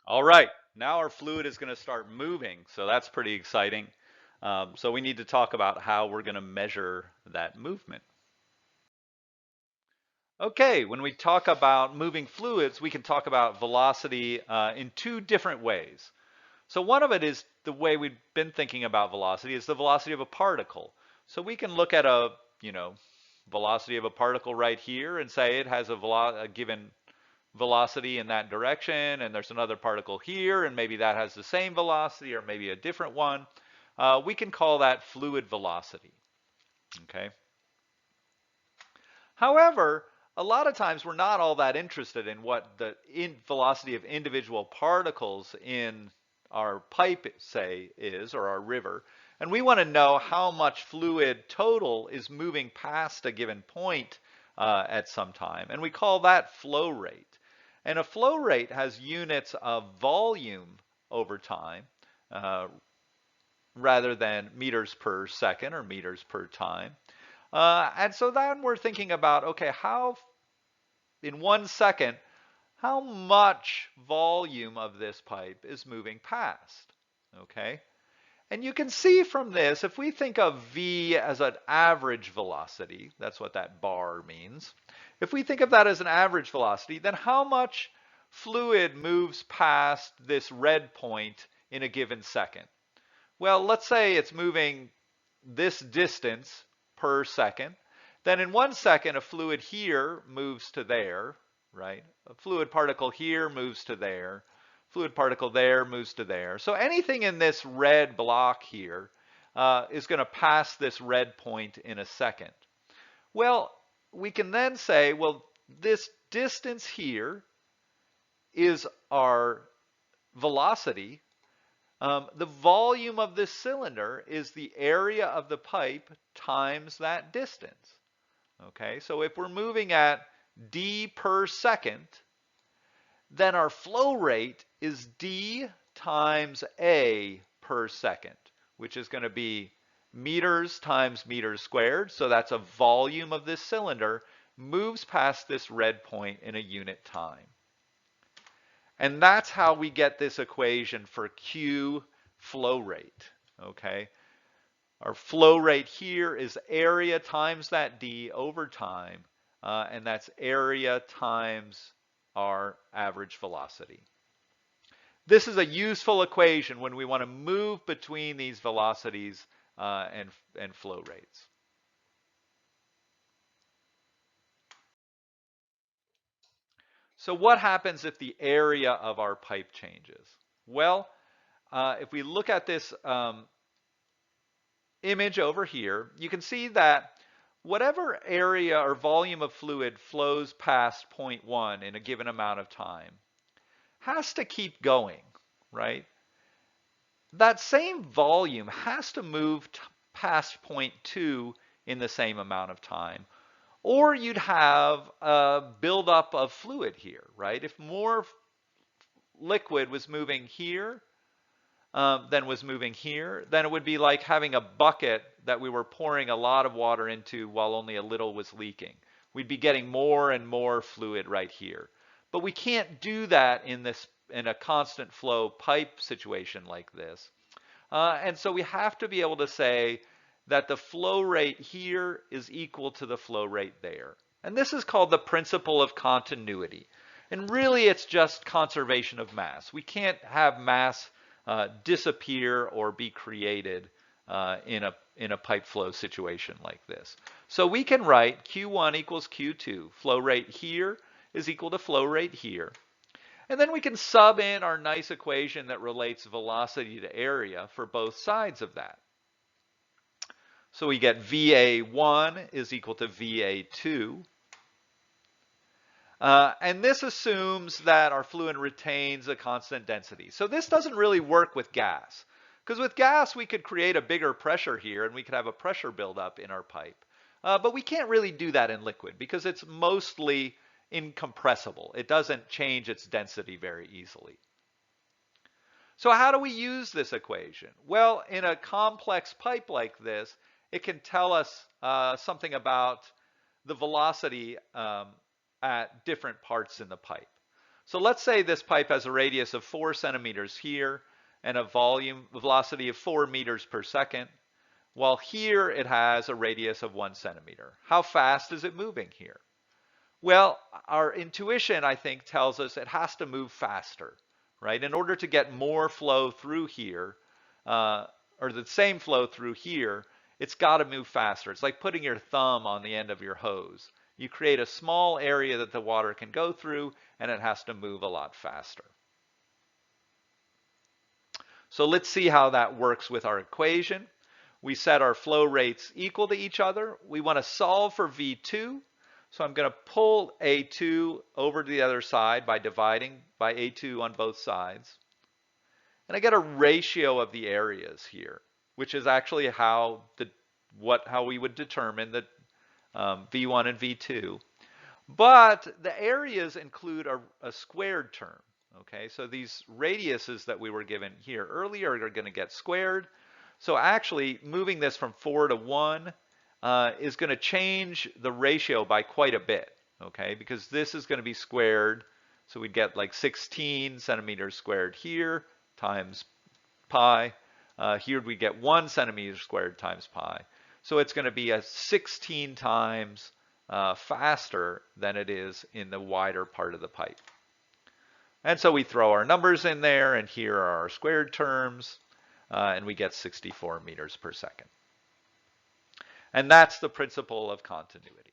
All right, now our fluid is going to start moving, so that's pretty exciting. So we need to talk about how we're going to measure that movement. Okay, when we talk about moving fluids, we can talk about velocity in two different ways. So one of it is the way we've been thinking about velocity is the velocity of a particle. So we can look at a velocity of a particle right here and say it has a given velocity in that direction, and there's another particle here, and maybe that has the same velocity or maybe a different one. We can call that fluid velocity. Okay. However, a lot of times we're not all that interested in what the velocity of individual particles in our pipe, say, is, or our river. And we want to know how much fluid total is moving past a given point at some time. And we call that flow rate. And a flow rate has units of volume over time rather than meters per second or meters per time. And so then we're thinking about, okay, in 1 second, how much volume of this pipe is moving past? Okay. And you can see from this, if we think of V as an average velocity, that's what that bar means. If we think of that as an average velocity, then how much fluid moves past this red point in a given second? Well, let's say it's moving this distance per second. Then in 1 second, a fluid here moves to there, right? A fluid particle here moves to there. Fluid particle there moves to there. So anything in this red block here is going to pass this red point in a second. Well, we can then say, well, this distance here is our velocity. The volume of this cylinder is the area of the pipe times that distance. Okay, so if we're moving at d per second, then our flow rate is d times a per second, which is going to be meters times meters squared. So that's a volume of this cylinder moves past this red point in a unit time. And that's how we get this equation for Q flow rate. Okay, our flow rate here is area times that d over time, and that's area times our average velocity. This is a useful equation when we want to move between these velocities and flow rates. So what happens if the area of our pipe changes? Well, if we look at this image over here, you can see that whatever area or volume of fluid flows past point 1 in a given amount of time has to keep going, right? That same volume has to move past point 2 in the same amount of time, or you'd have a buildup of fluid here, right? If more liquid was moving here than was moving here, then it would be like having a bucket that we were pouring a lot of water into while only a little was leaking. We'd be getting more and more fluid right here. But we can't do that in a constant flow pipe situation like this. And so we have to be able to say that the flow rate here is equal to the flow rate there. And this is called the principle of continuity. And really it's just conservation of mass. We can't have mass disappear or be created in a pipe flow situation like this. So we can write Q1 equals Q2. Flow rate here is equal to flow rate here. And then we can sub in our nice equation that relates velocity to area for both sides of that. So we get VA1 is equal to VA2. And this assumes that our fluid retains a constant density. So this doesn't really work with gas. Because with gas, we could create a bigger pressure here and we could have a pressure buildup in our pipe. But we can't really do that in liquid because it's mostly incompressible. It doesn't change its density very easily. So how do we use this equation? Well, in a complex pipe like this, it can tell us something about the velocity at different parts in the pipe. So let's say this pipe has a radius of 4 centimeters here and a volume velocity of 4 meters per second, while here it has a radius of 1 centimeter. How fast is it moving here? Well, our intuition, I think, tells us it has to move faster, right? In order to get more flow through here, or the same flow through here, it's got to move faster. It's like putting your thumb on the end of your hose. You create a small area that the water can go through, and it has to move a lot faster. So let's see how that works with our equation. We set our flow rates equal to each other. We want to solve for V2. So I'm going to pull A2 over to the other side by dividing by A2 on both sides. And I get a ratio of the areas here, which is actually how we would determine the V1 and V2. But the areas include a squared term. Okay, so these radiuses that we were given here earlier are going to get squared. So actually moving this from 4 to 1 is going to change the ratio by quite a bit, okay, because this is going to be squared. So we'd get like 16 centimeters squared here times pi. Here we get 1 centimeter squared times pi. So it's going to be a 16 times faster than it is in the wider part of the pipe. And so we throw our numbers in there, and here are our squared terms, and we get 64 meters per second. And that's the principle of continuity.